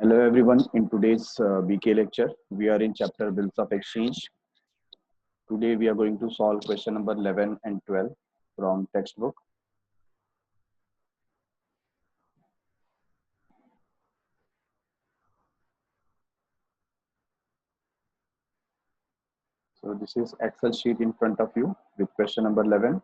Hello everyone. In today's BK lecture, we are in chapter Bills of Exchange. Today we are going to solve question number 11 and 12 from textbook. So this is Excel sheet in front of you with question number 11.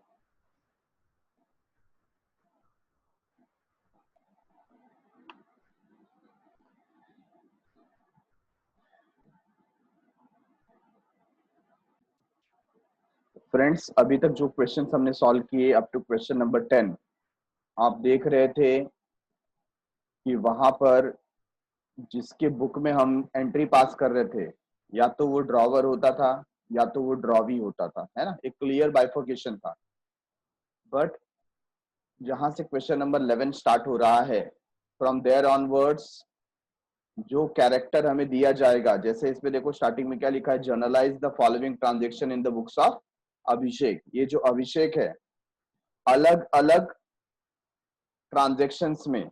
Friends, अभी तक जो questions हमने solve किए up to question number 10, आप देख रहे थे कि वहां पर जिसके बुक में हम एंट्री पास कर रहे थे, या तो वो ड्रॉवर होता था या तो वो ड्रॉवी होता था, है ना। एक क्लियर बाइफर्केशन था। बट जहां से क्वेश्चन नंबर 11 स्टार्ट हो रहा है, फ्रॉम देयर ऑनवर्ड्स जो कैरेक्टर हमें दिया जाएगा, जैसे इसमें देखो स्टार्टिंग में क्या लिखा है, journalize the following transaction in the books of Abhishek. ये जो अभिषेक है, अलग अलग ट्रांजेक्शन्स में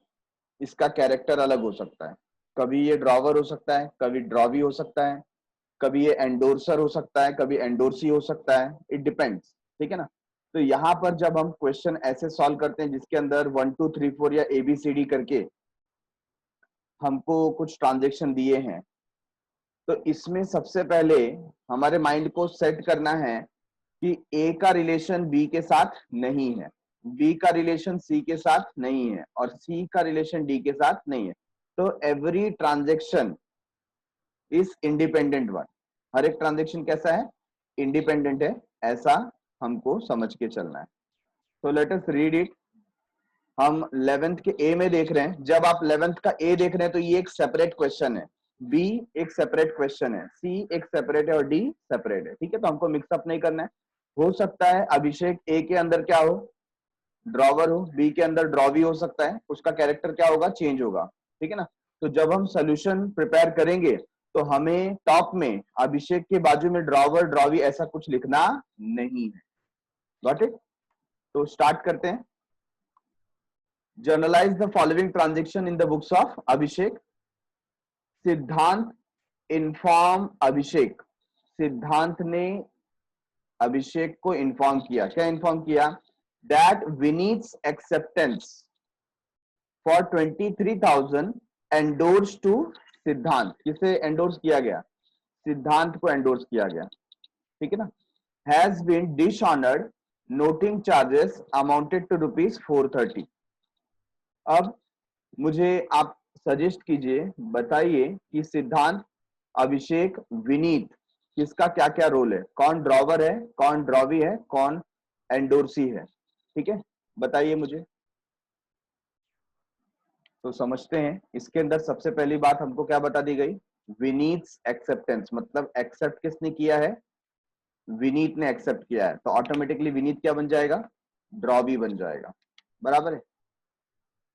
इसका कैरेक्टर अलग हो सकता है। कभी ये ड्रॉवर हो सकता है, कभी ड्रॉवी हो सकता है, कभी ये एंडोर्सर हो सकता है, कभी एंडोर्सी हो सकता है। इट डिपेंड्स, ठीक है ना। तो यहाँ पर जब हम क्वेश्चन ऐसे सॉल्व करते हैं जिसके अंदर 1 2 3 4 या ABCD करके हमको कुछ ट्रांजेक्शन दिए हैं, तो इसमें सबसे पहले हमारे माइंड को सेट करना है कि ए का रिलेशन बी के साथ नहीं है, बी का रिलेशन सी के साथ नहीं है और सी का रिलेशन डी के साथ नहीं है। तो every transaction is independent one. हर एक ट्रांजेक्शन कैसा है, इंडिपेंडेंट है, ऐसा हमको समझ के चलना है। तो लेट अस रीड इट। हम 11th के ए में देख रहे हैं। जब आप 11th का ए देख रहे हैं तो ये एक सेपरेट क्वेश्चन है, बी एक सेपरेट क्वेश्चन है, सी एक सेपरेट है और डी सेपरेट है, ठीक है। तो हमको मिक्सअप नहीं करना है। हो सकता है अभिषेक ए के अंदर क्या हो, ड्रॉवर हो, बी के अंदर ड्रॉवी हो सकता है, उसका कैरेक्टर क्या होगा, चेंज होगा, ठीक है ना। तो जब हम सोल्यूशन प्रिपेयर करेंगे तो हमें टॉप में अभिषेक के बाजू में ड्रॉवर ड्रॉवी ऐसा कुछ लिखना नहीं है। Got it. तो स्टार्ट करते हैं। Journalize the following transaction in the books of Abhishek. Siddhant inform अभिषेक। सिद्धांत ने अभिषेक को इन्फॉर्म किया। क्या इन्फॉर्म किया? That Vineet's acceptance for 23,000 endorse to Siddhant. किसे एंडोर्स किया गया? सिद्धांत को एंडोर्स किया गया, ठीक है ना। Has been dishonoured, noting charges amounted to ₹430। अब मुझे आप सजेस्ट कीजिए, बताइए कि सिद्धांत, अभिषेक, विनीत किसका क्या क्या रोल है, कौन ड्रॉवर है, कौन ड्रॉवी है, कौन एंडोर्सी है, ठीक है, बताइए मुझे। तो समझते हैं। इसके अंदर सबसे पहली बात हमको क्या बता दी गई, विनीत्स एक्सेप्टेंस, मतलब एक्सेप्ट किसने किया है, विनीत ने एक्सेप्ट किया है। तो ऑटोमेटिकली विनीत क्या बन जाएगा, ड्रॉवी बन जाएगा, बराबर है।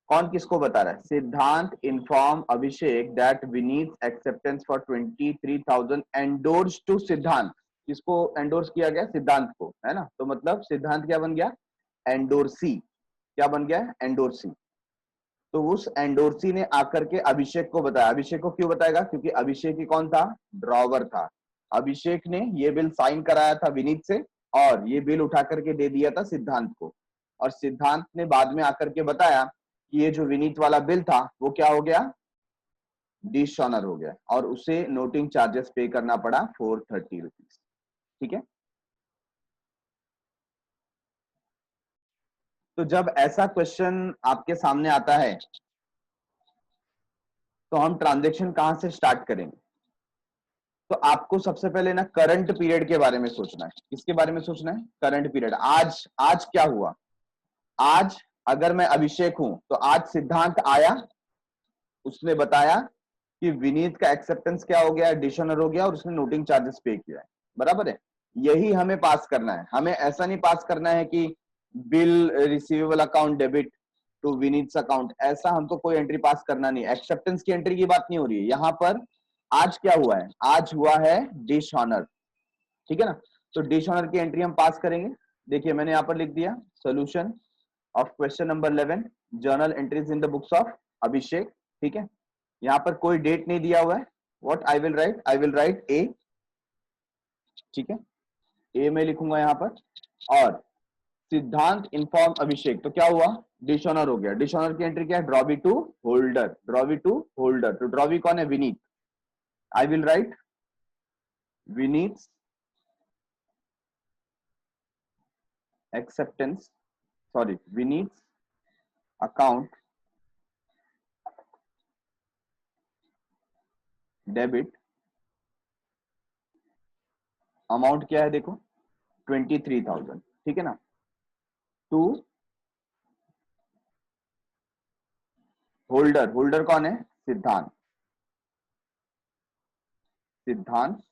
कौन किसको बता रहा है? Siddhant inform Abhishek that Vineet acceptance for 23,000 endorse to Siddhant. किसको एंडोर्स किया गया? सिद्धांत को, है ना। तो मतलब सिद्धांत क्या बन गया, एंडोर्सी। क्या बन गया? एंडोर्सी। तो उस एंडोर्सी ने आकर के अभिषेक को बताया। अभिषेक को क्यों बताएगा? क्योंकि अभिषेक ही कौन था, ड्रॉवर था। अभिषेक ने ये बिल साइन कराया था विनीत से और ये बिल उठा करके दे दिया था सिद्धांत को, और सिद्धांत ने बाद में आकर के बताया कि ये जो विनीत वाला बिल था वो क्या हो गया, डिसऑनर हो गया, और उसे नोटिंग चार्जेस पे करना पड़ा ₹430, ठीक है। तो जब ऐसा क्वेश्चन आपके सामने आता है तो हम ट्रांजेक्शन कहां से स्टार्ट करेंगे? तो आपको सबसे पहले ना करंट पीरियड के बारे में सोचना है। किसके बारे में सोचना है? Current period. आज आज क्या हुआ? आज अगर मैं अभिषेक हूं तो आज सिद्धांत आया, उसने बताया कि विनीत का एक्सेप्टेंस क्या हो गया, डिसऑनर हो गया, और उसने नोटिंग चार्जेस पे किया है, बराबर है। यही हमें पास करना है। हमें ऐसा नहीं पास करना है कि bill receivable account debit to Vineet account, ऐसा हमको कोई एंट्री पास करना नहीं। एक्सेप्टेंस की एंट्री की बात नहीं हो रही है यहाँ पर। आज क्या हुआ है? आज हुआ है डिसऑनर, ठीक है ना। तो डिसऑनर की एंट्री हम पास करेंगे। देखिए मैंने यहाँ पर लिख दिया, solution of question number 11, journal entries in the books of Abhishek, ठीक है। यहाँ पर कोई डेट नहीं दिया हुआ है. What I will write, I will write A. ठीक है, ए में लिखूंगा यहाँ पर. और सिद्धांत इन्फॉर्म अभिषेक, तो क्या हुआ, डिसऑनर हो गया. डिसऑनर की एंट्री क्या है, ड्रॉबी टू होल्डर. ड्रॉबी टू होल्डर, तो ड्रॉबी कौन है, विनीत. आई will right Vineet acceptance, sorry Vineet account debit. Amount क्या है देखो, 23,000. ठीक है ना. टू होल्डर, होल्डर कौन है, सिद्धांत. सिद्धांत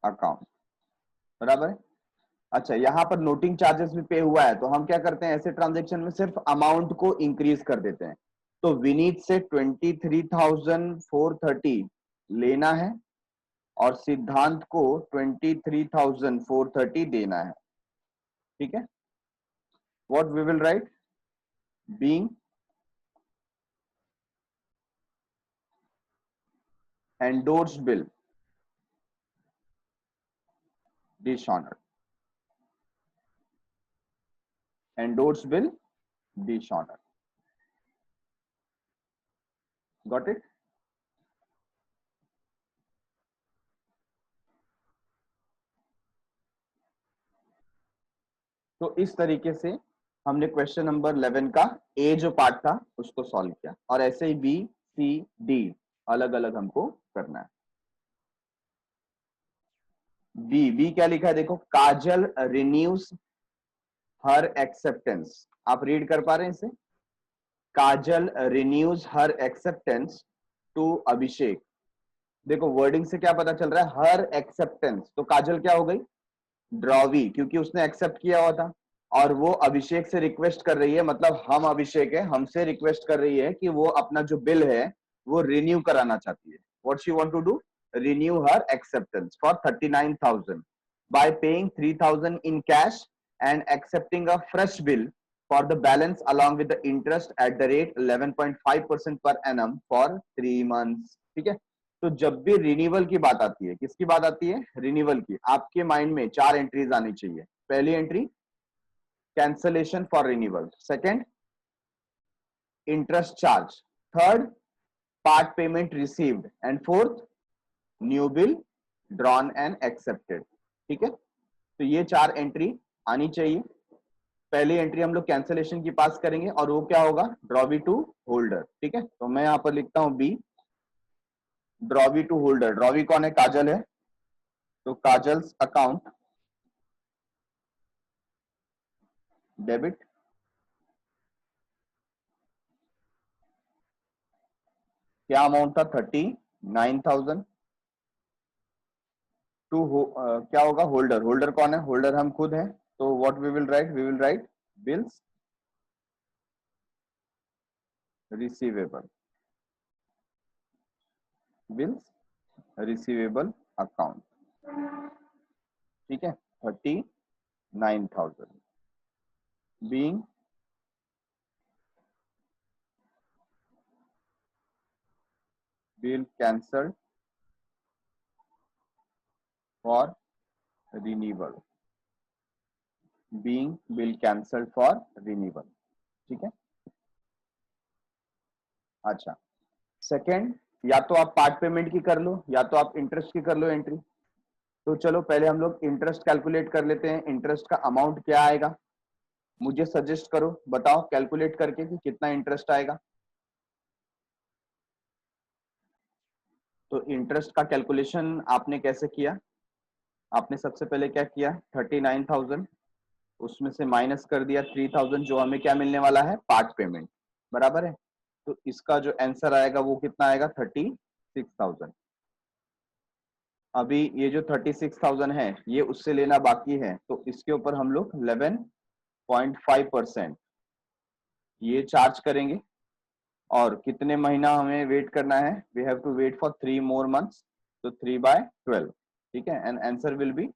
अकाउंट, बराबर है. अच्छा, यहाँ पर नोटिंग चार्जेस भी पे हुआ है, तो हम क्या करते हैं ऐसे ट्रांजेक्शन में, सिर्फ अमाउंट को इंक्रीज कर देते हैं. तो विनीत से 23,430 लेना है और सिद्धांत को 23,430 देना है. ठीक है. What we will write, being endorsed bill dishonored. Endorsed bill dishonored. Got it. तो इस तरीके से हमने क्वेश्चन नंबर 11 का ए जो पार्ट था उसको सॉल्व किया, और ऐसे ही बी सी डी अलग अलग हमको करना है. बी, बी क्या लिखा है देखो, काजल रिन्यूज हर एक्सेप्टेंस. आप रीड कर पा रहे हैं इसे, काजल रिन्यूज हर एक्सेप्टेंस टू अभिषेक. देखो वर्डिंग से क्या पता चल रहा है, हर एक्सेप्टेंस, तो काजल क्या हो गई, ड्रॉवी, क्योंकि उसने एक्सेप्ट किया हुआ था. और वो अभिषेक से रिक्वेस्ट कर रही है, मतलब हम अभिषेक है, हमसे रिक्वेस्ट कर रही है कि वो अपना जो बिल है वो रिन्यू कराना चाहती है. What she want to do, renew her acceptance for 39,000 by paying 3,000 in cash and accepting a fresh bill for the balance along with the interest at the rate 11.5% per annum for 3 months. ठीक है. तो जब भी renewal की बात आती है, किसकी बात आती है, रिन्यूअल की, आपके माइंड में 4 एंट्रीज आनी चाहिए. पहली entry cancellation for renewal, second interest charge, third part payment received, and fourth new bill drawn and accepted. ठीक है. तो ये 4 एंट्री आनी चाहिए. पहली एंट्री हम लोग कैंसलेशन की पास करेंगे और वो क्या होगा, ड्रॉबी टू होल्डर. ठीक है. तो मैं यहां पर लिखता हूं बी, ड्रॉबी टू होल्डर. ड्रॉबी कौन है, काजल है, तो काजल्स अकाउंट डेबिट. क्या अमाउंट था, 39,000 टू क्या होगा, होल्डर. होल्डर कौन है, होल्डर हम खुद हैं, तो what we will write, we will write bills receivable, bills receivable account. ठीक है. 39,000 being bill cancelled for renewal, being bill cancelled for renewal. ठीक है. अच्छा, सेकंड, या तो आप पार्ट पेमेंट की कर लो या तो आप इंटरेस्ट की कर लो एंट्री. तो चलो पहले हम लोग इंटरेस्ट कैलकुलेट कर लेते हैं. इंटरेस्ट का अमाउंट क्या आएगा, मुझे सजेस्ट करो, बताओ कैलकुलेट करके कि कितना इंटरेस्ट आएगा. तो इंटरेस्ट का कैलकुलेशन आपने कैसे किया, आपने सबसे पहले क्या किया, 39,000 उसमें से माइनस कर दिया 3,000 जो हमें क्या मिलने वाला है, पार्ट पेमेंट. बराबर है. तो इसका जो आंसर आएगा वो कितना आएगा, 36,000. अभी ये जो 36,000 है ये उससे लेना बाकी है, तो इसके ऊपर हम लोग 11.5% ये चार्ज करेंगे. और कितने महीना हमें वेट करना है, we have to wait for 3 more months, तो 3/12. ठीक है. And answer will be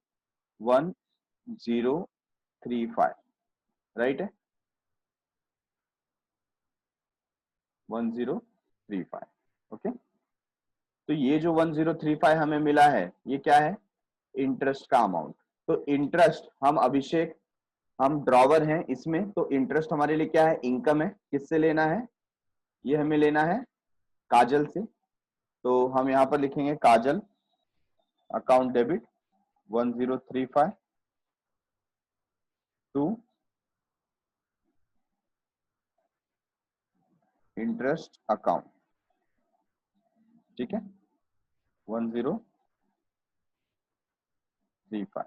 1035. Right है, 1035. ओके, तो ये जो 1035 हमें मिला है ये क्या है, इंटरेस्ट का अमाउंट। तो इंटरेस्ट हम अभिषेक, हम ड्रॉवर हैं इसमें, तो इंटरेस्ट हमारे लिए क्या है, इनकम है। किससे लेना है, ये हमें लेना है काजल से। तो हम यहाँ पर लिखेंगे Kajal account debit 1035 to interest account, ठीक है, 1035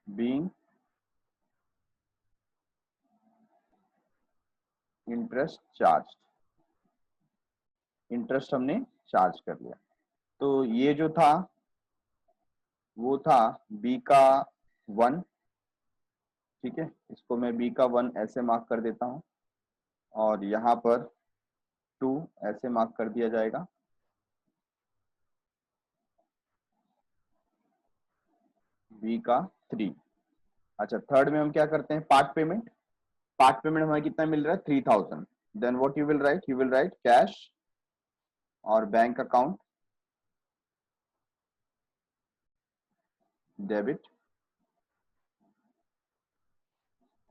बीइंग इंटरेस्ट चार्ज, इंटरेस्ट हमने चार्ज कर लिया। तो ये जो था वो था बी का 1, ठीक है, इसको मैं बी का 1 ऐसे मार्क कर देता हूं, और यहाँ पर 2 ऐसे मार्क कर दिया जाएगा। बी का 3। अच्छा, थर्ड में हम क्या करते हैं, पार्ट पेमेंट। पार्ट पेमेंट हमें कितना मिल रहा है, 3000। Then what you will write, you will write cash और बैंक अकाउंट डेबिट,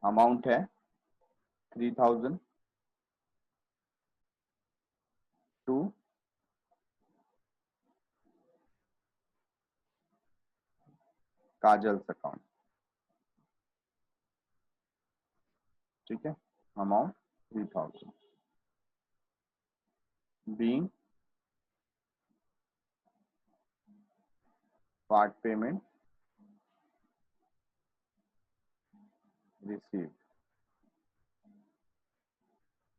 अमाउंट है 3000 टू काजल्स अकाउंट, ठीक है, amount 3000 being part payment receive,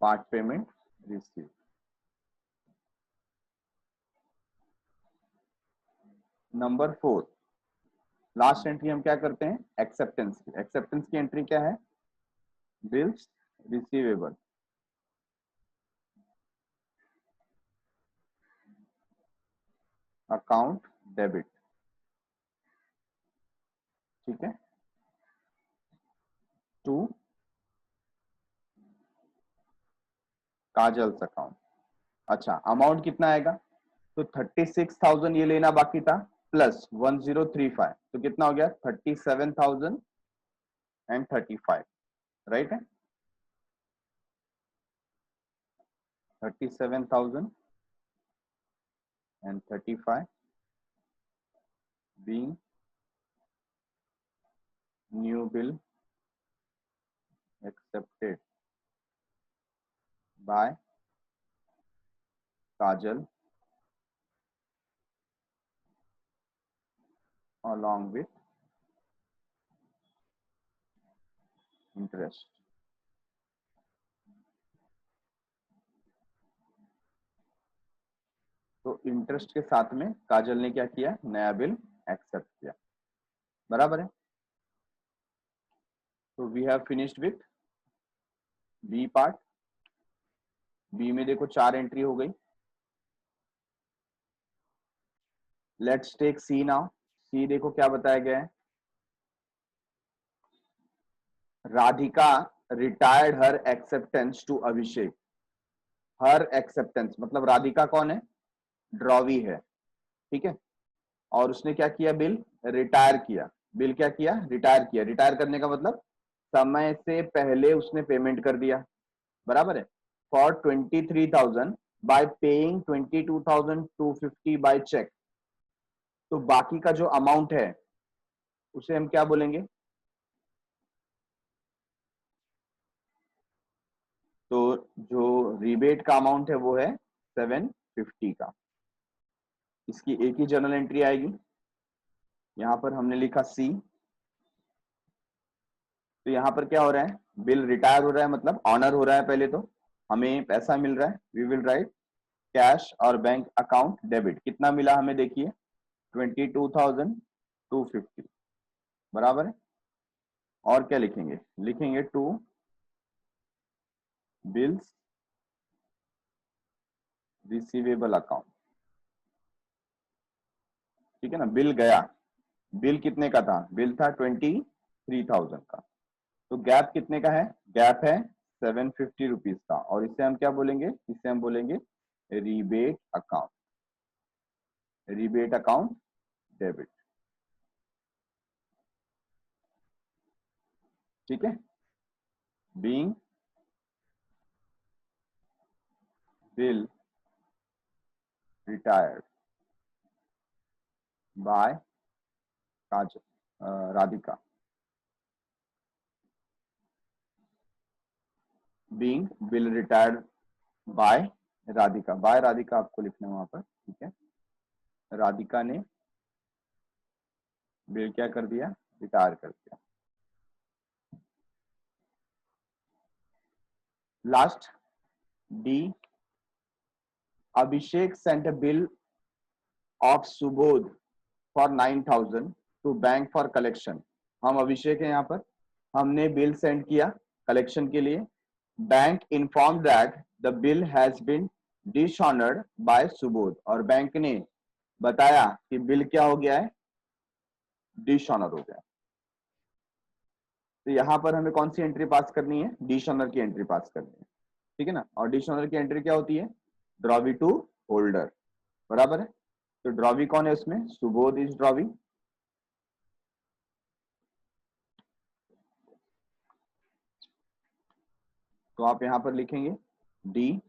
part payment receive. Number 4, last entry हम क्या करते हैं, एक्सेप्टेंस की। एक्सेप्टेंस की एंट्री क्या है, बिल्स रिसीवेबल अकाउंट डेबिट, ठीक है, टू काजल्स अकाउंट। अच्छा, अमाउंट कितना आएगा, तो 36,000 ये लेना बाकी था, प्लस 1035, तो कितना हो गया 37,035, राइट है, 37,035 being new bill accepted by Kajal along with interest। तो इंटरेस्ट के साथ में काजल ने क्या किया, नया बिल एक्सेप्ट किया, बराबर है। तो we have finished with B part. B में देखो 4 एंट्री हो गई। Let's take C now. C देखो क्या बताया गया है, Radhika retired her acceptance to Abhishek. Her acceptance मतलब राधिका कौन है, ड्रॉवी है, ठीक है, और उसने क्या किया, बिल रिटायर किया। बिल क्या किया, रिटायर किया। रिटायर करने का मतलब समय से पहले उसने पेमेंट कर दिया, बराबर है। For 23,000 by paying 22,250 by cheque. तो बाकी का जो अमाउंट है उसे हम क्या बोलेंगे, तो जो रिबेट का अमाउंट है वो है 750 का। इसकी एक ही जर्नल एंट्री आएगी, यहां पर हमने लिखा सी। तो यहाँ पर क्या हो रहा है, बिल रिटायर हो रहा है मतलब ऑनर हो रहा है, पहले तो हमें पैसा मिल रहा है, वी विल राइट कैश और बैंक अकाउंट डेबिट। कितना मिला हमें देखिए, 22,250, बराबर है। और क्या लिखेंगे, लिखेंगे टू बिल्स रिसीवेबल अकाउंट, ठीक है ना। बिल गया, बिल कितने का था, बिल था 23,000 का। तो गैप कितने का है, गैप है ₹750 था, और इसे हम क्या बोलेंगे, इसे हम बोलेंगे rebate account, rebate account debit. ठीक है, being bill retired by Radhika, being bill retired by Radhika, by Radhika आपको लिखना है वहां पर। ठीक है, राधिका ने बिल क्या कर दिया, रिटायर कर दिया। Last D, Abhishek sent a bill of Subodh for 9,000 to bank for collection. हम अभिषेक हैं यहाँ पर, हमने बिल सेंड किया कलेक्शन के लिए। Bank inform that the bill has been dishonoured by Subodh, और बैंक ने बताया कि बिल क्या हो गया है, डिसऑनर हो गया। तो यहाँ पर हमें कौन सी एंट्री पास करनी है, डिसऑनर की एंट्री पास करनी है। ठीक है ना, और डिसऑनर की एंट्री क्या होती है, ड्रॉवी टू होल्डर, बराबर है। तो ड्रॉवी कौन है उसमें, सुबोध इज ड्रॉवी। तो आप यहां पर लिखेंगे डी,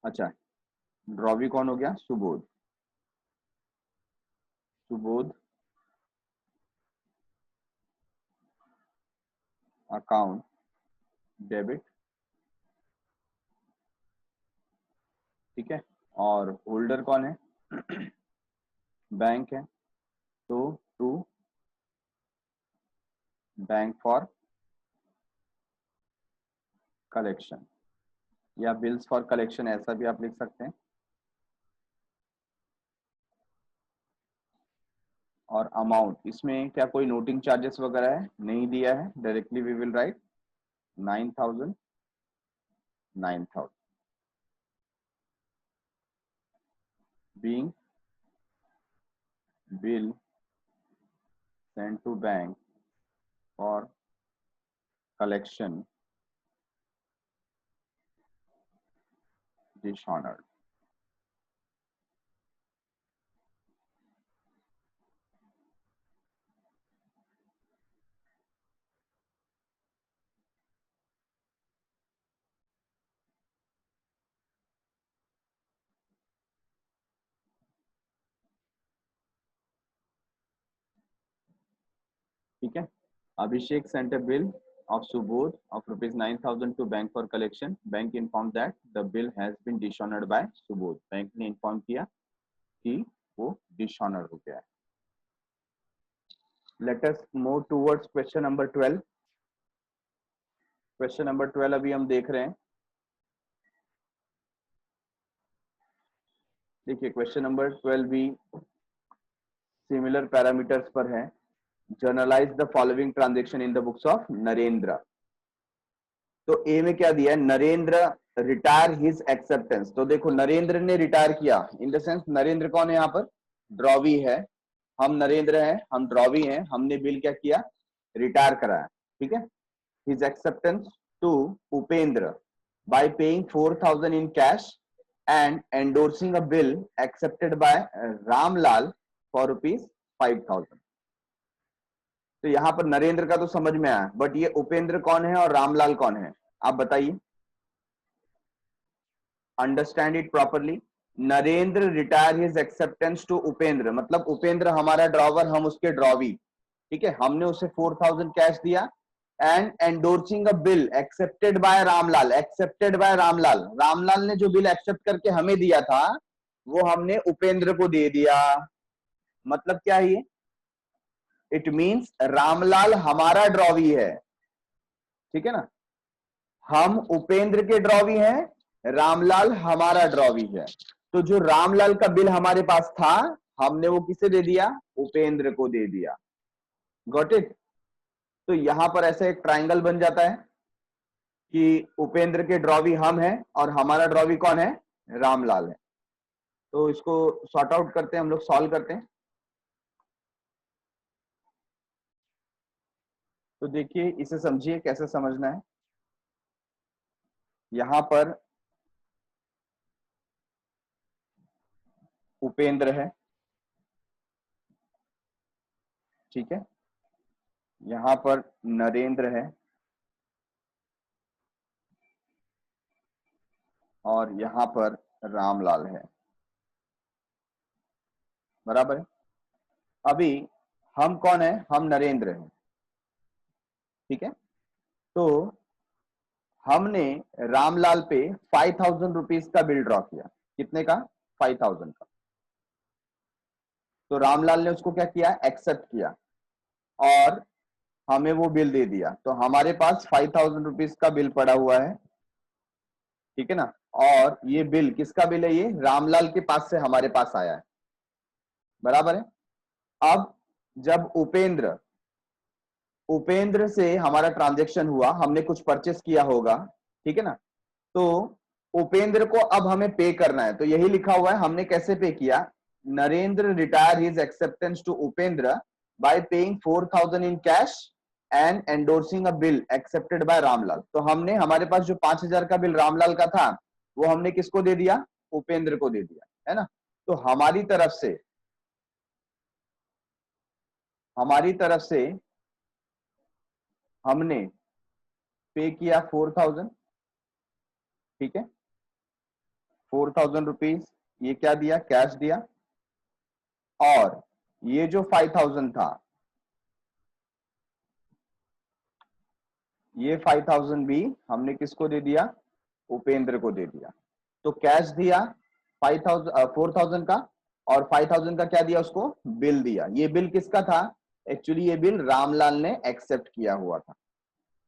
अच्छा ड्रॉवी कौन हो गया, सुबोध, सुबोध अकाउंट डेबिट। ठीक है, और होल्डर कौन है, बैंक है, तो टू बैंक फॉर कलेक्शन, या बिल्स फॉर कलेक्शन, ऐसा भी आप लिख सकते हैं। और अमाउंट, इसमें क्या कोई नोटिंग चार्जेस वगैरह है, नहीं दिया है, directly we will write 9,000, 9,000 being bill sent to bank for collection dishonored। ठीक है, Abhishek sent a bill of Subodh of ₹9,000 to bank for collection. Bank informed that the bill has been dishonored by Subodh. Bank ने inform किया कि वो dishonour हो गया है। Let us move towards question number 12. Question number 12 अभी हम देख रहे हैं। देखिए क्वेश्चन नंबर 12 भी सिमिलर पैरामीटर्स पर है। Journalize the following transaction in the books of Narendra. तो ए में क्या दिया है, नरेंद्र रिटायर हिज एक्सेप्टेंस। तो देखो नरेंद्र ने रिटायर किया, इन द सेंस नरेंद्र कौन है यहाँ पर, ड्रॉवी है, हम नरेंद्र हैं, हम ड्रॉवी हैं, हमने बिल क्या किया, रिटायर कराया। ठीक है, his acceptance to Upendra by paying 4,000 in cash and endorsing a bill accepted by Ramlal for ₹5,000। तो यहाँ पर नरेंद्र का तो समझ में आया, बट ये उपेंद्र कौन है और रामलाल कौन है, आप बताइए, understand it properly. Narendra retire his acceptance to Upendra, मतलब उपेंद्र हमारा ड्रॉवर, हम उसके ड्रॉवी। ठीक है, हमने उसे 4,000 कैश दिया and endorsing a bill accepted by Ramlal, accepted by Ramlal, Ramlal ने जो बिल एक्सेप्ट करके हमें दिया था वो हमने उपेंद्र को दे दिया। मतलब क्या है ये, इट मींस रामलाल हमारा ड्रॉवी है। ठीक है ना, हम उपेंद्र के ड्रॉवी हैं, रामलाल हमारा ड्रॉवी है। तो जो रामलाल का बिल हमारे पास था हमने वो किसे दे दिया, उपेंद्र को दे दिया। Got it. तो यहां पर ऐसा एक ट्राइंगल बन जाता है कि उपेंद्र के ड्रॉवी हम हैं और हमारा ड्रॉवी कौन है, रामलाल है। तो इसको सॉर्ट आउट करते हैं, हम लोग सॉल्व करते हैं। तो देखिए इसे समझिए कैसे समझना है। यहां पर उपेंद्र है, ठीक है, यहां पर नरेंद्र है, और यहां पर रामलाल है, बराबर है। अभी हम कौन है, हम नरेंद्र हैं, ठीक है। तो हमने रामलाल पे 5,000 रुपीज का बिल ड्रॉ किया। कितने का, 5,000 का। तो रामलाल ने उसको क्या किया, एक्सेप्ट किया और हमें वो बिल दे दिया। तो हमारे पास 5,000 रुपीज का बिल पड़ा हुआ है, ठीक है ना। और ये बिल किसका बिल है, ये रामलाल के पास से हमारे पास आया है, बराबर है। अब जब उपेंद्र उपेंद्र से हमारा ट्रांजेक्शन हुआ, हमने कुछ परचेस किया होगा, ठीक है ना। तो उपेंद्र को अब हमें पे करना है, तो यही लिखा हुआ है हमने कैसे पे किया। Narendra retire his acceptance to Upendra by paying 4,000 in cash and endorsing a bill accepted by Ramlal. तो हमने, हमारे पास जो 5,000 का बिल रामलाल का था, वो हमने किसको दे दिया, उपेंद्र को दे दिया, है ना। तो हमारी तरफ से हमने पे किया 4,000, ठीक है, 4,000 रुपीज, ये क्या दिया, कैश दिया। और ये जो 5,000 था, ये 5,000 भी हमने किसको दे दिया, उपेंद्र को दे दिया। तो कैश दिया 5,000, 4,000 का, और 5,000 का क्या दिया उसको, बिल दिया। ये बिल किसका था, एक्चुअली ये बिल रामलाल ने एक्सेप्ट किया हुआ था,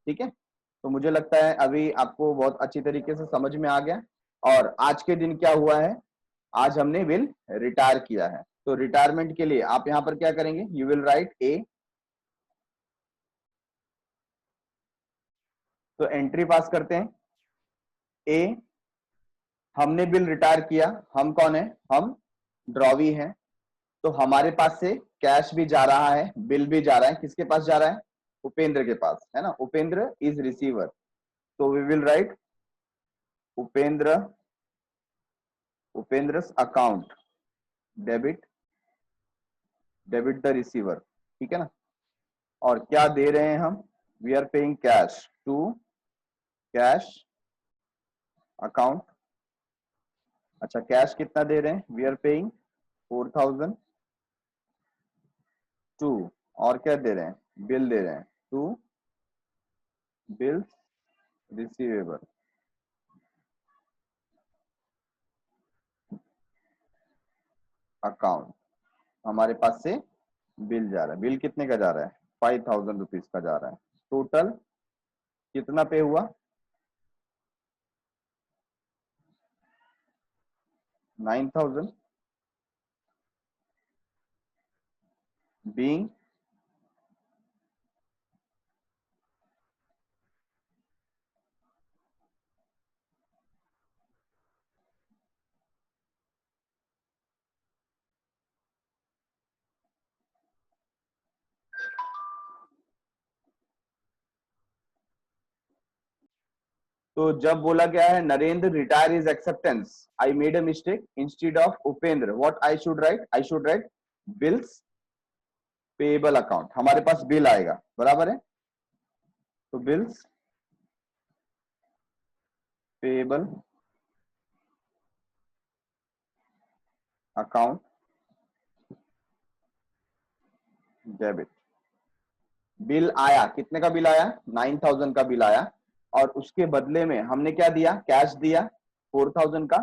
ठीक है। तो मुझे लगता है अभी आपको बहुत अच्छी तरीके से समझ में आ गया। और आज के दिन क्या हुआ है, आज हमने बिल रिटायर किया है। तो रिटायरमेंट के लिए आप यहां पर क्या करेंगे, यू विल राइट ए। तो एंट्री पास करते हैं, ए, हमने बिल रिटायर किया। हम कौन है, हम ड्रॉवी हैं। तो हमारे पास से कैश भी जा रहा है, बिल भी जा रहा है, किसके पास जा रहा है, उपेंद्र के पास, है ना। उपेंद्र इज रिसीवर, तो we will write Upendra, Upendra account debit, debit the receiver, ठीक है ना। और क्या दे रहे हैं हम, we are paying cash to cash account. अच्छा, कैश कितना दे रहे हैं, वी आर पेइंग 4,000 टू, और क्या दे रहे हैं, बिल दे रहे हैं, टू बिल रिसीवेबल अकाउंट। हमारे पास से बिल जा रहा है, बिल कितने का जा रहा है, 5,000 रुपीज का जा रहा है। टोटल कितना पे हुआ, 9,000 बीइंग, तो जब बोला गया है Narendra retire is acceptance, I made a mistake, instead of Upendra what I should write, I should write bills payable account. हमारे पास बिल आएगा, बराबर है। तो bills payable account debit. Bill आया, कितने का बिल आया, 9,000 का बिल आया। और उसके बदले में हमने क्या दिया, कैश दिया 4,000 का।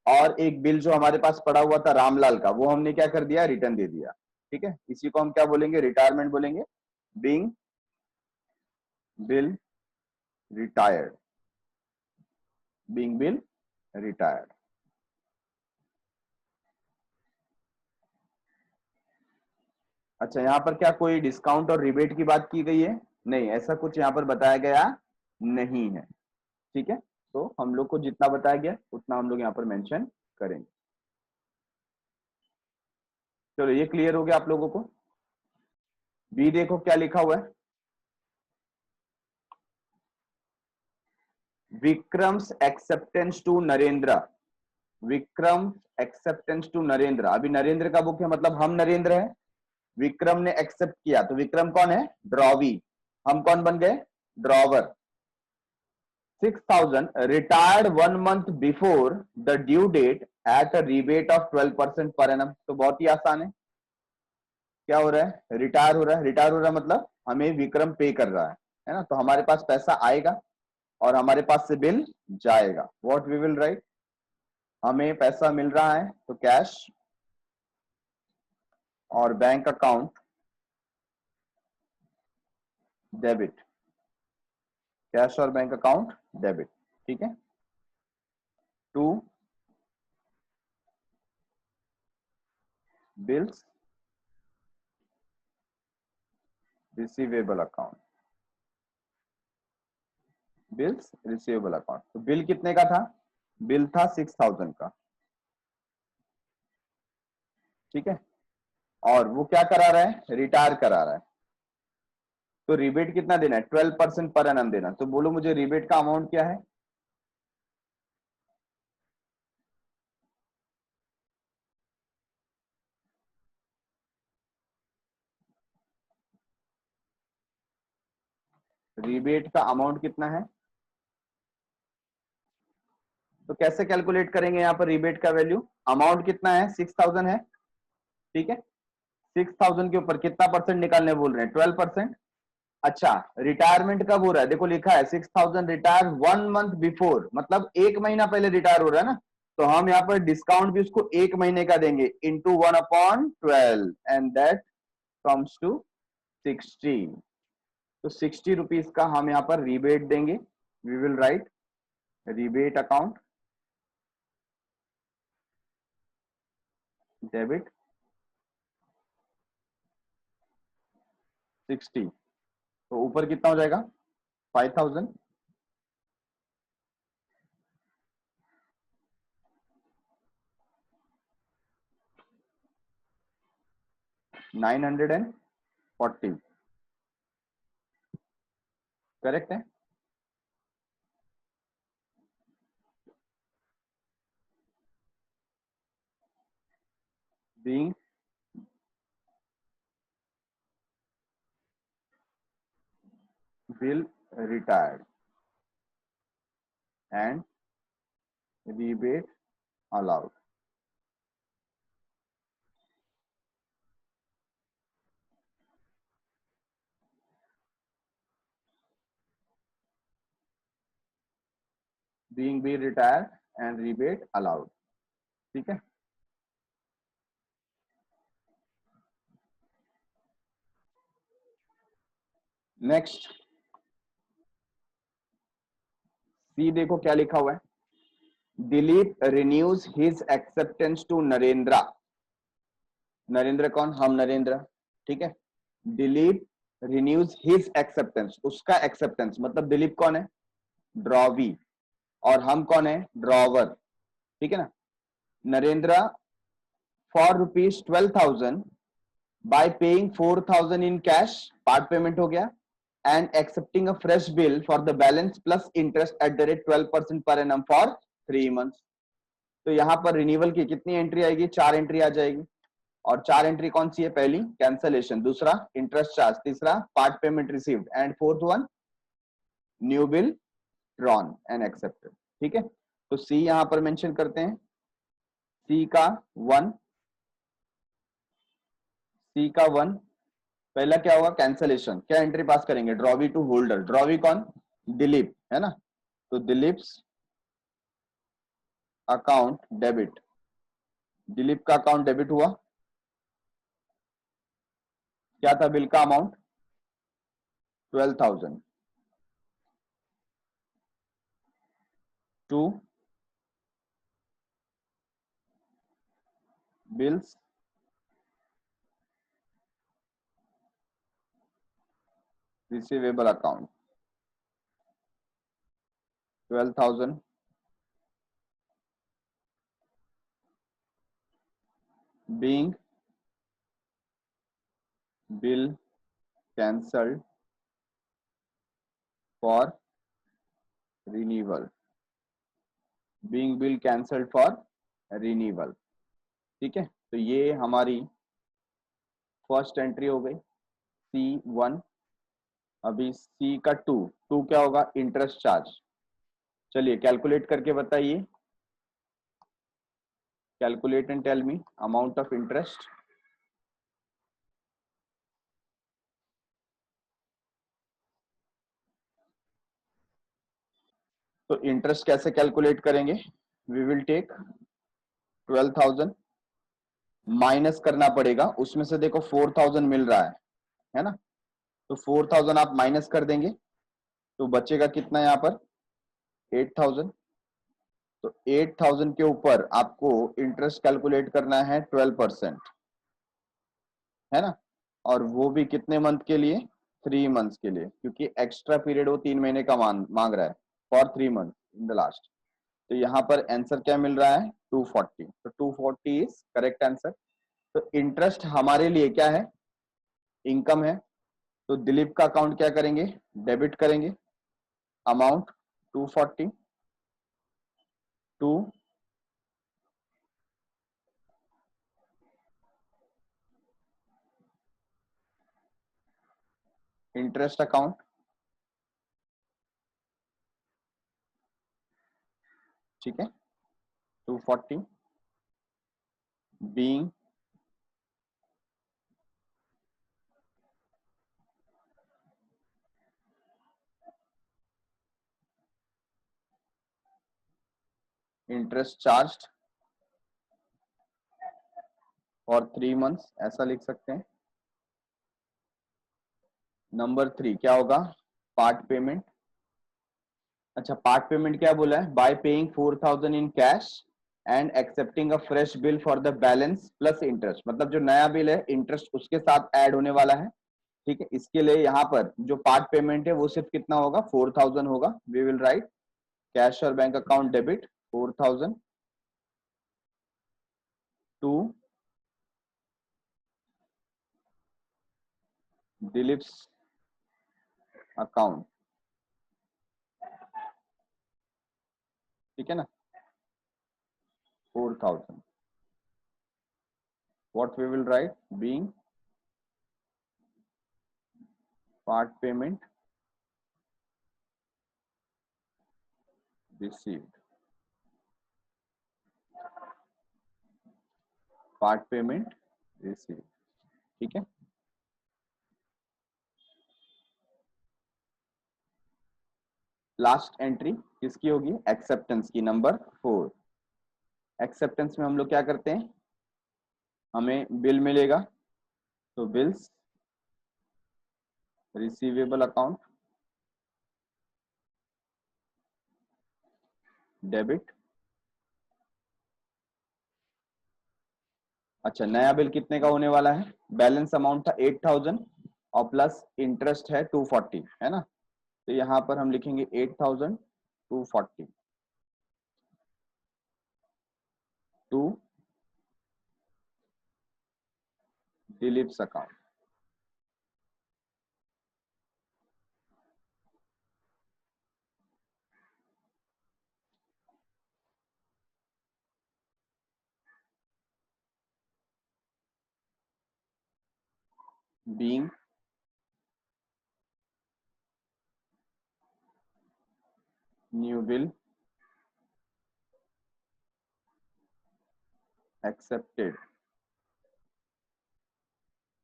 और एक बिल जो हमारे पास पड़ा हुआ था रामलाल का, वो हमने क्या कर दिया, रिटर्न दे दिया, ठीक है। इसी को हम क्या बोलेंगे, रिटायरमेंट बोलेंगे, being bill retired, being bill retired. अच्छा, यहाँ पर क्या कोई डिस्काउंट और रिबेट की बात की गई है, नहीं, ऐसा कुछ यहाँ पर बताया गया नहीं है, ठीक है। तो हम लोग को जितना बताया गया उतना हम लोग यहाँ पर मेंशन करेंगे। चलो ये क्लियर हो गया आप लोगों को। बी देखो क्या लिखा हुआ है, Vikram's acceptance to Narendra. Vikram acceptance to Narendra, अभी नरेंद्र का बुक है मतलब हम नरेंद्र है, विक्रम ने एक्सेप्ट किया तो विक्रम कौन है, ड्रॉवी, हम कौन बन गए, drawer. 6,000 retired 1 month before the due date at a rebate of 12% per annum। तो बहुत ही आसान है, क्या हो रहा है, रिटायर हो रहा है, रिटायर हो रहा है मतलब हमें विक्रम पे कर रहा है ना, तो हमारे पास पैसा आएगा और हमारे पास से बिल जाएगा। व्हाट वी विल राइट, हमें पैसा मिल रहा है तो कैश और बैंक अकाउंट डेबिट, कैश और बैंक अकाउंट डेबिट, ठीक है। To bills receivable account, bills receivable account. तो बिल कितने का था, बिल था 6,000 का, ठीक है, और वो क्या करा रहा है, रिटायर करा रहा है। तो रिबेट कितना देना है, 12% पर एनम देना। तो बोलो मुझे रिबेट का अमाउंट क्या है, रिबेट का अमाउंट कितना है। तो कैसे कैलकुलेट करेंगे यहाँ पर रिबेट का वैल्यू, अमाउंट कितना है 6,000 है, ठीक है, 6,000 के ऊपर कितना परसेंट निकालने बोल रहे हैं, 12%। अच्छा रिटायरमेंट कब हो रहा है, देखो लिखा है 6,000 रिटायर 1 month बिफोर, मतलब एक महीना पहले रिटायर हो रहा है ना, तो हम यहाँ पर डिस्काउंट भी उसको एक महीने का देंगे into 1/12 and that comes to 16। तो 60 रुपीज का हम यहाँ पर रिबेट देंगे, we will write rebate account debit 60। तो ऊपर कितना हो जाएगा 5,000, 940, करेक्ट है। Being bill retired and rebate allowed, being be retired and rebate allowed, ठीक है। नेक्स्ट सी देखो क्या लिखा हुआ है, Dilip renews his acceptance to Narendra. Narendra कौन, हम नरेंद्र, ठीक है। दिलीप रिन्यूज हिज एक्सेप्टेंस, उसका एक्सेप्टेंस मतलब दिलीप कौन है, ड्रॉवी, और हम कौन है, ड्रॉवर, ठीक है ना। Narendra for ₹12,000 bye paying 4,000 in cash, part payment हो गया, and accepting a fresh bill for the balance plus interest at the rate 12% per annum for 3 months। तो यहाँ पर रिन्यूअल की कितनी एंट्री आएगी, 4 एंट्री आ जाएगी, और 4 एंट्री कौन सी है, पहली कैंसलेशन, दूसरा इंटरेस्ट चार्ज, तीसरा part payment received, and fourth one new bill drawn and accepted, ठीक है। तो सी यहां पर मेंशन करते हैं, सी का 1, सी का 1, पहला क्या होगा, कैंसलेशन, क्या एंट्री पास करेंगे, ड्रॉवी टू होल्डर, ड्रॉवी कौन, दिलीप है ना, तो दिलीप्स अकाउंट डेबिट, दिलीप का अकाउंट डेबिट हुआ, क्या था बिल का amount 12,000 to bills receivable account 12,000 being bill cancelled for renewal, being bill cancelled for renewal. ठीक है, तो ये हमारी फर्स्ट एंट्री हो गई C1। अभी C का टू क्या होगा, इंटरेस्ट चार्ज। चलिए कैलकुलेट करके बताइए, calculate and tell me amount of interest. तो इंटरेस्ट कैसे कैलकुलेट करेंगे, वी विल टेक 12,000, माइनस करना पड़ेगा उसमें से, देखो 4,000 मिल रहा है ना, तो 4,000 आप माइनस कर देंगे तो बचेगा कितना यहाँ पर, 8,000। तो 8,000 के ऊपर आपको इंटरेस्ट कैलकुलेट करना है 12%, है ना, और वो भी कितने मंथ के लिए, 3 मंथ्स के लिए, क्योंकि एक्स्ट्रा पीरियड वो 3 महीने का मांग रहा है, for 3 month in the last. तो यहाँ पर आंसर क्या मिल रहा है, 240। तो 240 इज करेक्ट आंसर। तो इंटरेस्ट हमारे लिए क्या है, इनकम है। तो दिलीप का अकाउंट क्या करेंगे, डेबिट करेंगे, अमाउंट 240 टू इंटरेस्ट अकाउंट। ठीक है, 240 being interest charge for 3 months, ऐसा लिख सकते हैं। नंबर 3 क्या होगा, पार्ट पेमेंट। अच्छा, पार्ट पेमेंट क्या बोला है, bye paying 4,000 in cash and accepting a fresh bill for the balance plus interest, मतलब जो नया बिल है इंटरेस्ट उसके साथ ऐड होने वाला है। ठीक है, इसके लिए यहाँ पर जो पार्ट पेमेंट है वो सिर्फ कितना होगा, 4,000 होगा। वी विल राइट कैश और bank account debit 4,000 to Dilip's account. ठीक है ना, 4,000, what we will write, being part payment received, part payment received। ठीक है, लास्ट एंट्री किसकी होगी, एक्सेप्टेंस की, नंबर 4। एक्सेप्टेंस में हम लोग क्या करते हैं, हमें बिल मिलेगा तो बिल्स रिसीवेबल अकाउंट डेबिट। अच्छा, नया बिल कितने का होने वाला है, बैलेंस अमाउंट था 8,000 और प्लस इंटरेस्ट है 240, है ना, तो यहाँ पर हम लिखेंगे 8,240 to Dilip's account. Being new bill accepted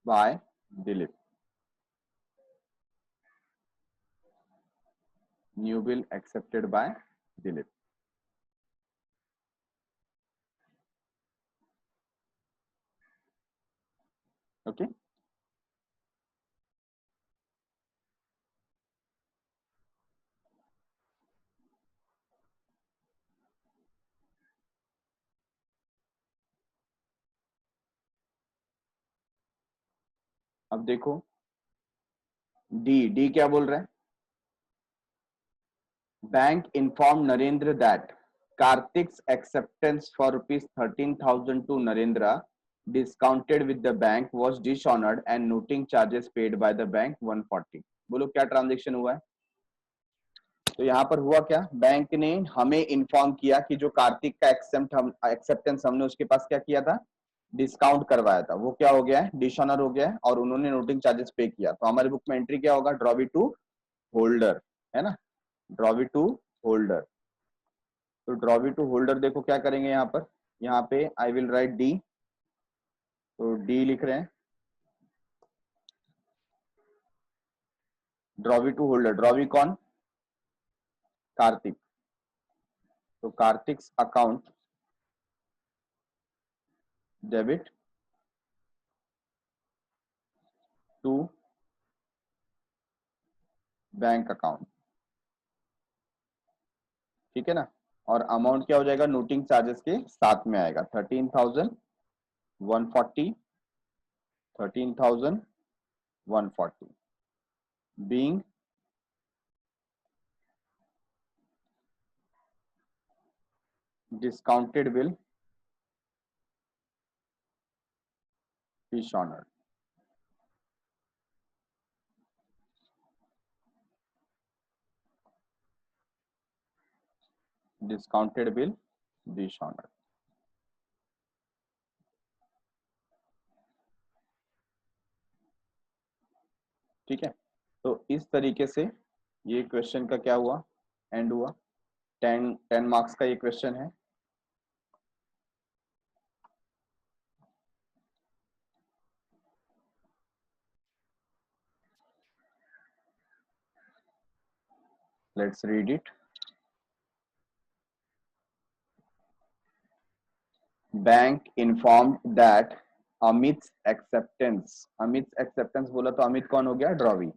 by Dilip, new bill accepted by Dilip। Okay, अब देखो डी, डी क्या बोल रहा है, bank inform Narendra that Kartik's acceptance for rupees 13,000 to Narendra discounted with the bank was dishonored and noting charges paid by the bank 140. बोलो क्या transaction हुआ है? तो यहाँ पर हुआ क्या, बैंक ने हमें इन्फॉर्म किया कि जो कार्तिक का एक्सेप्टेंस हमने उसके पास क्या किया था, डिस्काउंट करवाया था, वो क्या हो गया है, डिसऑनर हो गया है और उन्होंने नोटिंग चार्जेस पे किया। तो हमारी बुक में एंट्री क्या होगा, ड्रॉवी टू होल्डर, है ना, ड्रॉवी टू होल्डर। तो ड्रॉवी टू होल्डर देखो क्या करेंगे यहाँ पर, यहाँ पे आई विल राइट डी, तो डी लिख रहे हैं, ड्रॉवी टू होल्डर, ड्रॉवी कौन, कार्तिक, तो Kartik account debit to bank account, ठीक है ना, और अमाउंट क्या हो जाएगा, नोटिंग चार्जेस के साथ में आएगा 13,140, 13,140 being discounted will dishonored, discounted will dishonored, ठीक है। तो इस तरीके से ये क्वेश्चन का क्या हुआ, एंड हुआ। 10 मार्क्स का ये क्वेश्चन है। Let's read it. Bank informed that Amit acceptance बोला तो अमित कौन हो गया, drawee,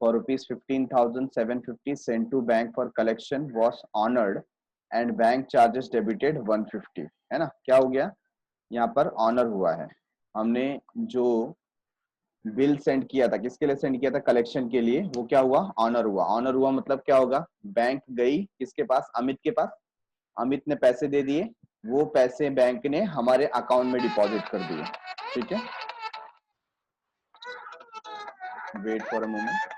for rupees 15,750 sent to bank for collection was honored and bank charges debited 150, है ना, क्या हो गया, यहाँ पर ऑनर हुआ है। हमने जो बिल सेंड किया था, किसके लिए सेंड किया था, कलेक्शन के लिए, वो क्या हुआ, ऑनर हुआ। ऑनर हुआ मतलब क्या होगा, बैंक गई किसके पास, अमित के पास, अमित ने पैसे दे दिए, वो पैसे बैंक ने हमारे अकाउंट में डिपॉजिट कर दिए, ठीक है। Wait for a moment.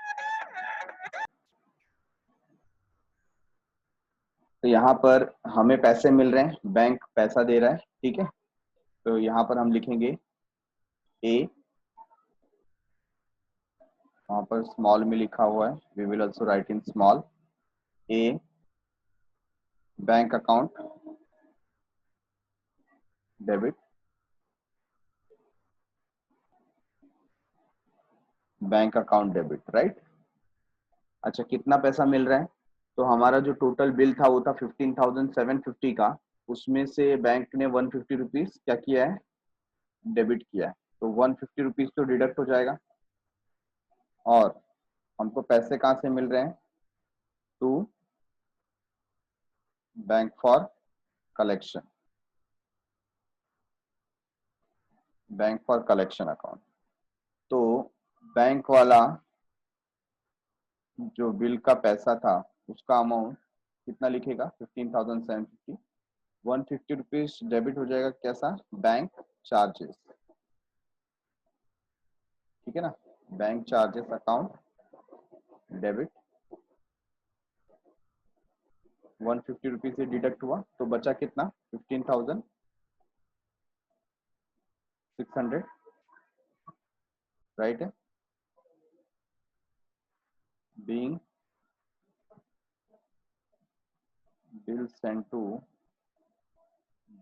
तो यहाँ पर हमें पैसे मिल रहे हैं, बैंक पैसा दे रहा है, ठीक है। तो यहाँ पर हम लिखेंगे ए, वहां पर स्मॉल में लिखा हुआ है, we will also write in small, a bank account debit, bank account debit, right. अच्छा कितना पैसा मिल रहा है, तो हमारा जो टोटल बिल था वो था 15,750 का, उसमें से बैंक ने 150 रुपीज क्या किया है, डेबिट किया है। तो 150 रुपीज तो डिडक्ट हो जाएगा, और हमको पैसे कहाँ से मिल रहे हैं, to bank for collection, bank for collection account. तो बैंक वाला जो बिल का पैसा था उसका अमाउंट कितना लिखेगा, 15,750, 150 रुपीज डेबिट हो जाएगा कैसा, बैंक चार्जेस, ठीक है ना, bank charges account debit, 150 rupees से डिडक्ट हुआ तो बचा कितना, 15,600, राइट है, being bill sent to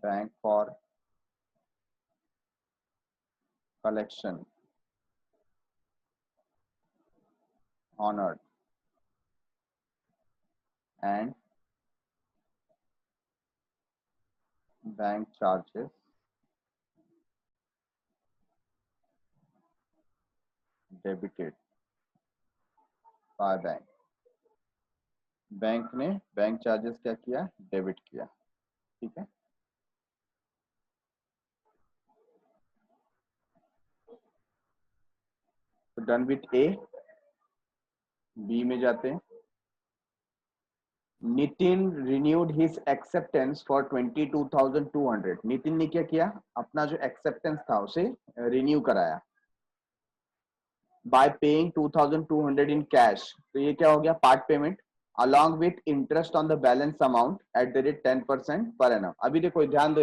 bank for collection honored and bank charges debited by bank, bank ने बैंक चार्जेस क्या किया, डेबिट किया, ठीक है। तो डन विथ ए, बी में जाते हैं, Nitin renewed his acceptance for 22,200। Nitin ने क्या किया, अपना जो एक्सेप्टेंस था उसे रिन्यू कराया बाय पेइंग 2,200 इन कैश। तो ये क्या हो गया, part payment along with interest on the balance amount at the rate 10% per annum. अभी देखो ध्यान दो,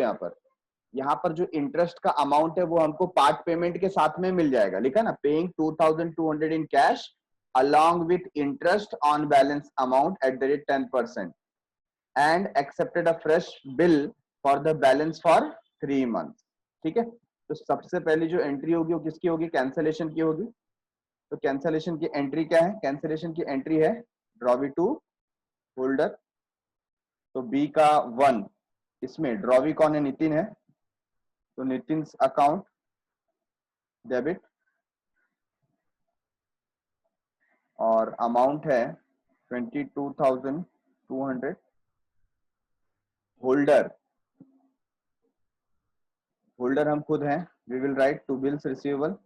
यहाँ पर जो इंटरेस्ट का अमाउंट है वो हमको पार्ट पेमेंट के साथ में मिल जाएगा, लिखा ना, paying 2,200 in cash along with interest on balance amount at the rate 10% and accepted a fresh bill for the balance for 3 months। ठीक है, तो सबसे पहली जो एंट्री होगी वो किसकी होगी, कैंसलेशन की होगी। तो कैंसलेशन की एंट्री क्या है, कैंसलेशन की एंट्री है ड्रॉवी टू होल्डर। तो बी का 1, इसमें ड्रॉवी कौन है, नितिन है, तो नितिन अकाउंट डेबिट और अमाउंट है 22,200। होल्डर, होल्डर हम खुद हैं, we will write to bills receivable.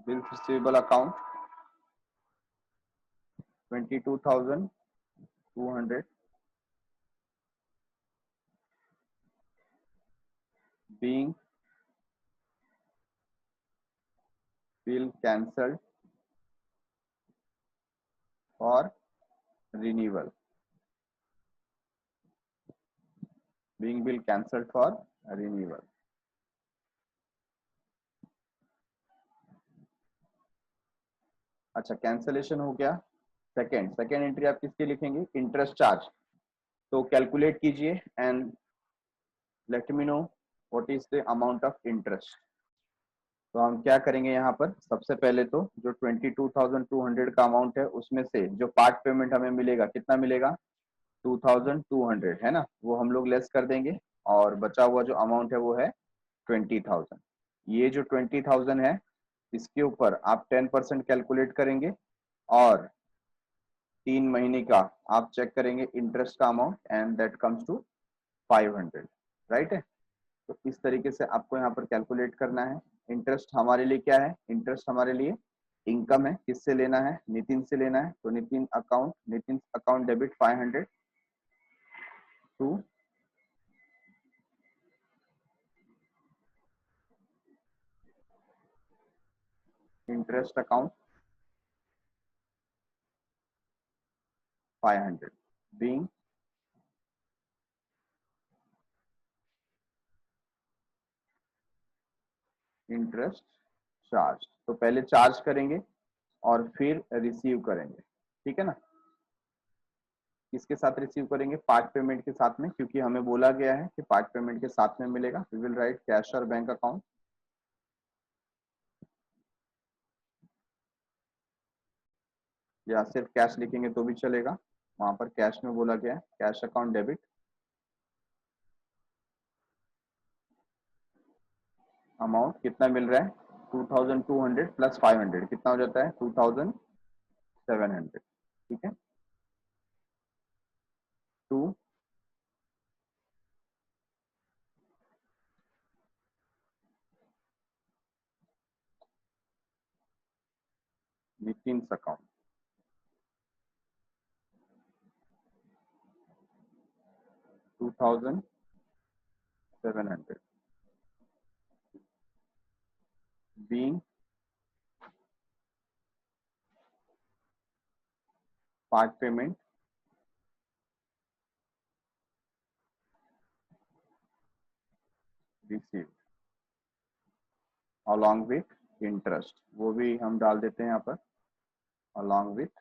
Bills receivable account 22,200 being bill cancelled for renewal, being bill cancelled for renewal। अच्छा, कैंसलेशन हो गया। सेकेंड एंट्री आप किसकी लिखेंगे, इंटरेस्ट चार्ज। तो कैलकुलेट कीजिए and let me know what is the amount of interest. तो हम क्या करेंगे, यहाँ पर सबसे पहले तो जो 22,200 का अमाउंट है उसमें से जो पार्ट पेमेंट हमें मिलेगा, कितना मिलेगा, 2,200 है ना, वो हम लोग लेस कर देंगे और बचा हुआ जो अमाउंट है वो है 20,000। ये जो 20,000 है इसके ऊपर आप 10% कैलकुलेट करेंगे और 3 महीने का आप चेक करेंगे इंटरेस्ट का amount and that comes to 500, right है। तो इस तरीके से आपको यहाँ पर कैलकुलेट करना है। इंटरेस्ट हमारे लिए क्या है, इंटरेस्ट हमारे लिए इनकम है, किससे लेना है, नितिन से लेना है। तो Nitin account debit 500 to interest account 500 being interest charge. तो पहले चार्ज करेंगे और फिर रिसीव करेंगे, ठीक है ना। किसके साथ रिसीव करेंगे, पार्ट पेमेंट के साथ में, क्योंकि हमें बोला गया है कि पार्ट पेमेंट के साथ में मिलेगा। वी विल राइट कैश और बैंक अकाउंट। या सिर्फ कैश लिखेंगे तो भी चलेगा, वहां पर कैश में बोला गया है, कैश अकाउंट डेबिट। अमाउंट कितना मिल रहा है, 2,200 प्लस 500 कितना हो जाता है, 2,700, ठीक है। To Nitin account 2,700 being part payment received along with interest। वो भी हम डाल देते हैं यहाँ पर, along with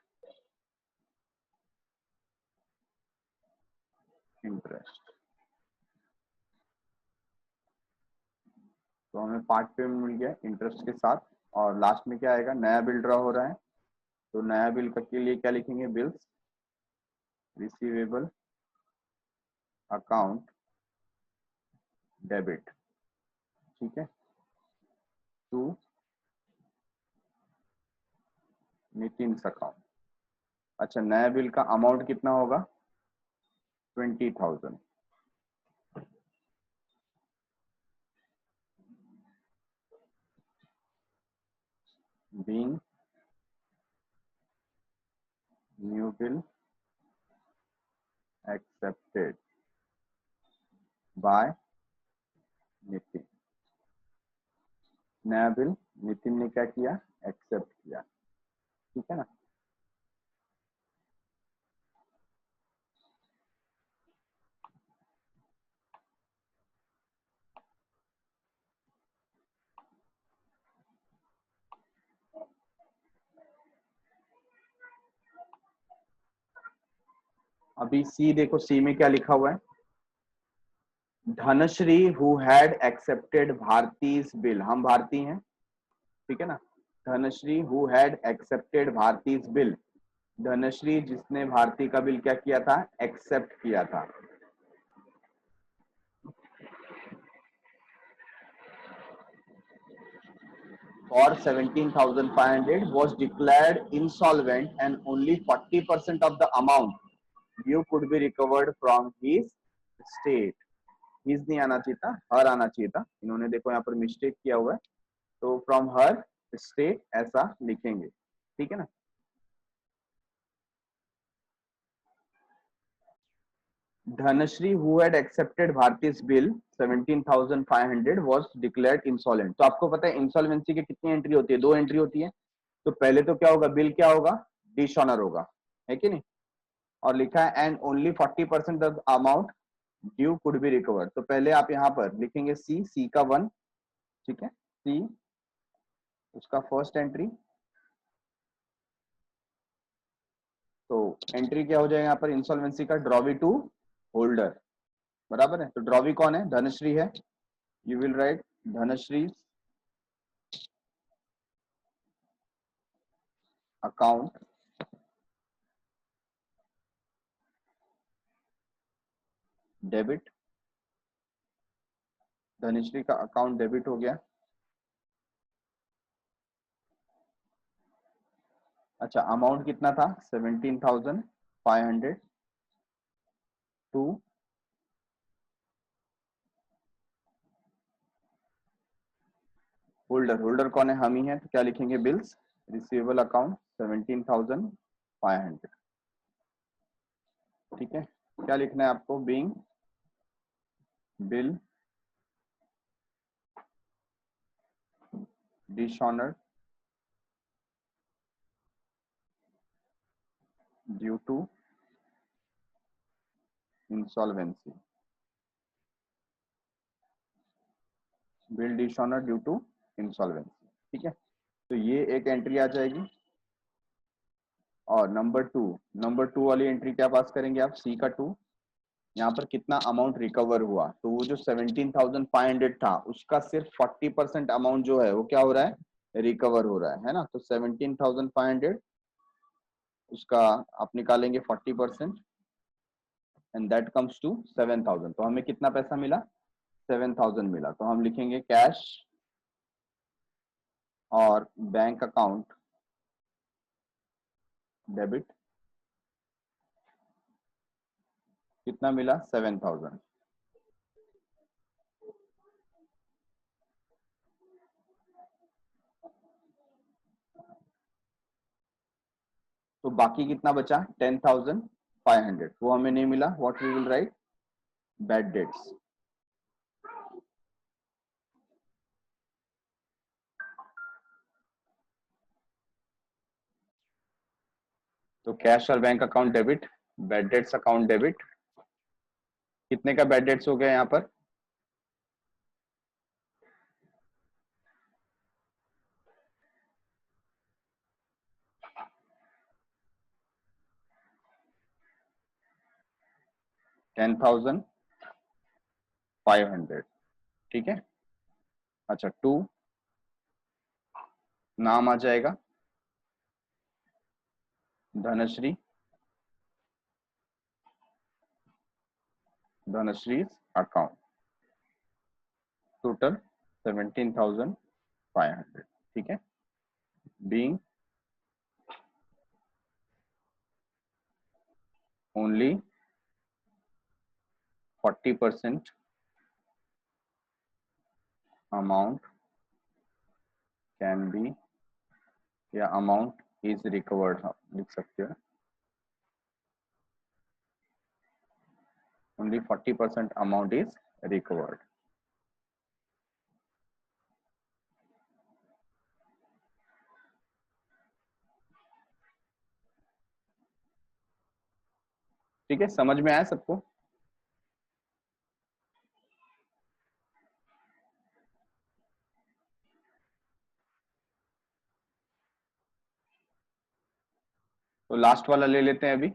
interest। तो हमें पार्ट पेमेंट मिल गया इंटरेस्ट के साथ। और लास्ट में क्या आएगा, नया बिल ड्रॉ हो रहा है, तो नया बिल के लिए क्या लिखेंगे, बिल्स रिसीवेबल अकाउंट डेबिट, ठीक है, टू नितिन अकाउंट। अच्छा, नया बिल का अमाउंट कितना होगा, 20,000। being new bill accepted by Nitin. नया बिल नितिन ने क्या किया, एक्सेप्ट किया। ठीक है ना। अभी सी देखो, सी में क्या लिखा हुआ है, Dhanashree who had accepted Bharati's bill, हम भारती हैं, ठीक है ना। Dhanashree who had accepted Bharati's bill, Dhanashree जिसने भारती का बिल क्या किया था, एक्सेप्ट किया था। For 17,500 was declared insolvent and only 40% of the amount due could be recovered from his estate। His नहीं आना चाहिए था, हर आना चाहिए था, इन्होंने देखो यहाँ पर मिस्टेक किया हुआ है, तो फ्रॉम हर स्टेट ऐसा लिखेंगे। ठीक है ना। Dhanashree who had accepted Bharati's bill 17,500 was declared insolvent. तो आपको पता है इंसॉल्वेंसी की कितनी एंट्री होती है, 2 एंट्री होती है। तो पहले तो क्या होगा, बिल क्या होगा, डिसऑनर होगा, है कि नहीं। और लिखा है and only 40% of amount due could be recovered. तो पहले आप यहाँ पर लिखेंगे सी, सी का 1, ठीक है, सी उसका फर्स्ट एंट्री। तो एंट्री क्या हो जाएगा यहाँ पर, इंसॉल्वेंसी का ड्रॉवी टू होल्डर, बराबर है। तो ड्रॉवी कौन है, धनश्री है। You will right Dhanashree account debit, Dhanashree का अकाउंट डेबिट हो गया। अच्छा, अमाउंट कितना था, 17,500 टू होल्डर, होल्डर कौन है, हम ही है, तो क्या लिखेंगे, बिल्स रिसीवेबल अकाउंट 17,500। ठीक है, क्या लिखना है आपको, being bill dishonoured due to insolvency, bill dishonour due to insolvency. ठीक है, तो ये एक एंट्री आ जाएगी। और नंबर 2 वाली एंट्री क्या पास करेंगे आप, सी का 2। यहाँ पर कितना अमाउंट रिकवर हुआ, तो वो जो 17,500 था उसका सिर्फ 40% अमाउंट जो है वो क्या हो रहा है, रिकवर हो रहा है ना। तो 17,500 उसका आप निकालेंगे 40% एंड दैट कम्स टू 7,000। तो हमें कितना पैसा मिला, 7,000 मिला। तो हम लिखेंगे कैश और बैंक अकाउंट डेबिट, कितना मिला, 7,000। तो बाकी कितना बचा, 10,500, वो हमें नहीं मिला। What we will write, bad debts. तो कैश और bank account debit, bad debts account debit, कितने का बैड डेट्स हो गया यहाँ पर, 10,500। ठीक है, अच्छा 2 नाम आ जाएगा धनश्री, धनश्री अकाउंट, टोटल 17,500। ठीक है, being only 40% amount can be या अमाउंट इज रिकवर्ड, हम लिख सकते हो। Only 40% amount is recovered. ठीक है, समझ में आया सबको? तो लास्ट वाला ले लेते हैं अभी।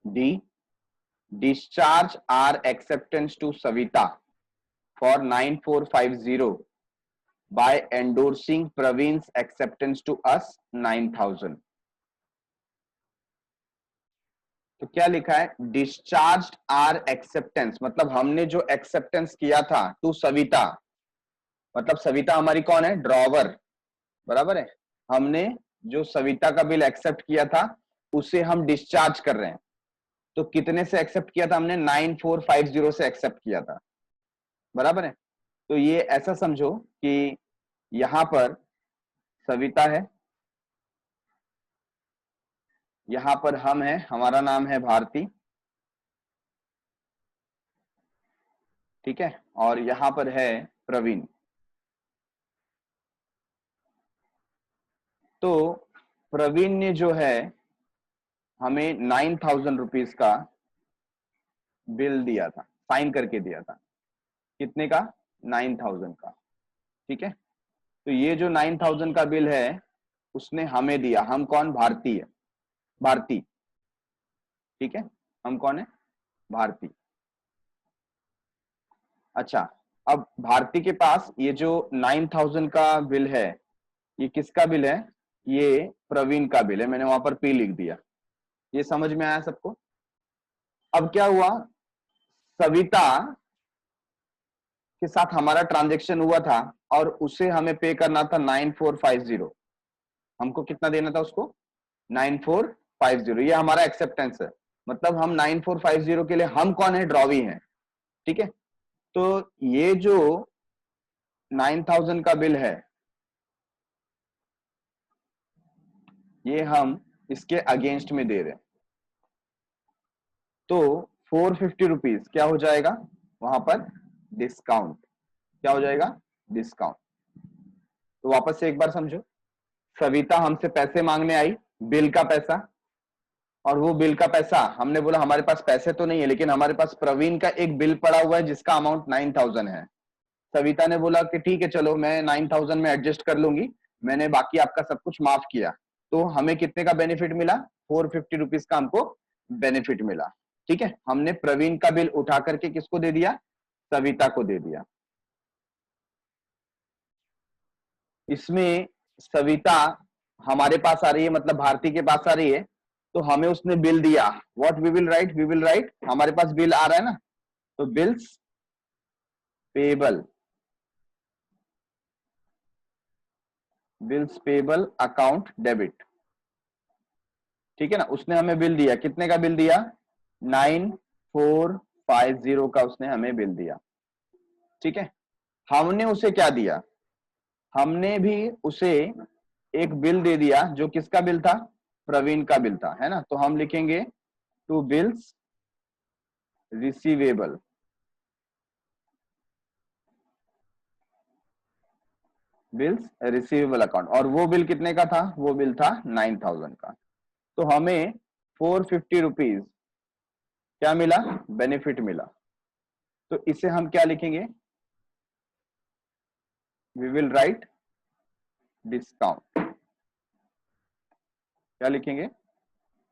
D, discharge our acceptance to Savita for 9450 by endorsing Praveen's acceptance to us 9000। तो क्या लिखा है? डिस्चार्ज आर एक्सेप्टेंस, मतलब हमने जो एक्सेप्टेंस किया था टू सविता, मतलब सविता हमारी कौन है? ड्रॉवर, बराबर है। हमने जो सविता का बिल एक्सेप्ट किया था उसे हम डिस्चार्ज कर रहे हैं। तो कितने से एक्सेप्ट किया था हमने? 9450 से एक्सेप्ट किया था, बराबर है। तो ये ऐसा समझो कि यहां पर सविता है, यहां पर हम है, हमारा नाम है भारती, ठीक है, और यहां पर है प्रवीण। तो प्रवीण ने जो है हमें 9000 रुपीज का बिल दिया था, साइन करके दिया था। कितने का? 9000 का, ठीक है। तो ये जो 9000 का बिल है उसने हमें दिया। हम कौन? भारती है, भारती, ठीक है। हम कौन है? भारती। अच्छा, अब भारती के पास ये जो 9000 का बिल है, ये किसका बिल है? ये प्रवीण का बिल है। मैंने वहां पर पी लिख दिया। ये समझ में आया सबको? अब क्या हुआ, सविता के साथ हमारा ट्रांजेक्शन हुआ था और उसे हमें पे करना था 9450। हमको कितना देना था उसको? 9450। ये हमारा एक्सेप्टेंस है। मतलब हम 9450 के लिए हम कौन है? ड्रॉवी हैं, ठीक है। तो ये जो 9000 का बिल है, ये हम इसके अगेंस्ट में दे रहे हैं। तो 450 रुपीज क्या हो जाएगा वहां पर? डिस्काउंट। क्या हो जाएगा? डिस्काउंट। तो वापस से एक बार समझो, सविता हमसे पैसे मांगने आई, बिल का पैसा, और वो बिल का पैसा हमने बोला हमारे पास पैसे तो नहीं है, लेकिन हमारे पास प्रवीण का एक बिल पड़ा हुआ है जिसका अमाउंट 9000 है। सविता ने बोला कि ठीक है चलो मैं 9000 में एडजस्ट कर लूंगी, मैंने बाकी आपका सब कुछ माफ किया। तो हमें कितने का बेनिफिट मिला? 450 रुपीज का हमको बेनिफिट मिला, ठीक है। हमने प्रवीण का बिल उठा करके किसको दे दिया? सविता को दे दिया। इसमें सविता हमारे पास आ रही है, मतलब भारती के पास आ रही है, तो हमें उसने बिल दिया। What we will write? We will write, हमारे पास बिल आ रहा है ना, तो bills payable, bills payable account debit, ठीक है ना। उसने हमें बिल दिया, कितने का बिल दिया? 9450 का उसने हमें बिल दिया, ठीक है। हमने उसे क्या दिया? हमने भी उसे एक बिल दे दिया जो किसका बिल था? प्रवीण का बिल था, है ना। तो हम लिखेंगे to bills receivable, bills receivable account. और वो बिल कितने का था? वो बिल था 9000 का। तो हमें 450 रुपीज क्या मिला? बेनिफिट मिला। तो इसे हम क्या लिखेंगे? We will write discount. क्या लिखेंगे?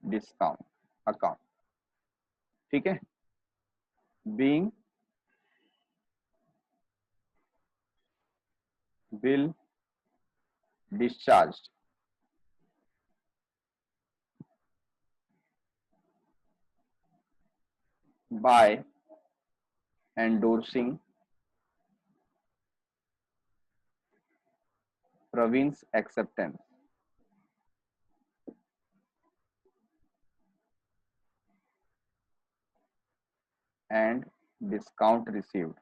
डिस्काउंट अकाउंट, ठीक है। Being bill discharge by endorsing Praveen's acceptance and discount received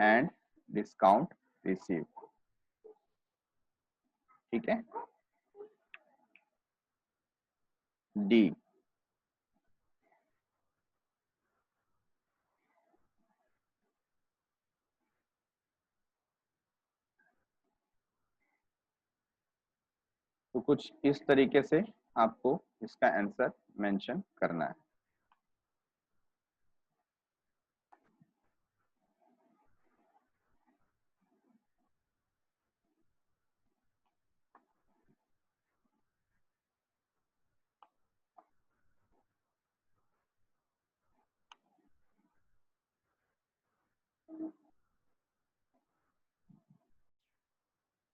and discount receive. ठीक है। डी, तो कुछ इस तरीके से आपको इसका आंसर मेंशन करना है।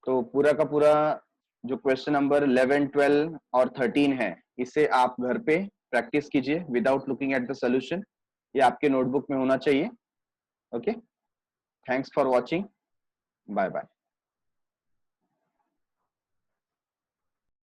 तो पूरा का पूरा जो क्वेश्चन नंबर 11, 12 और 13 है, इसे आप घर पे प्रैक्टिस कीजिए without looking at the solution. ये आपके नोटबुक में होना चाहिए। Okay, thanks for watching, bye bye.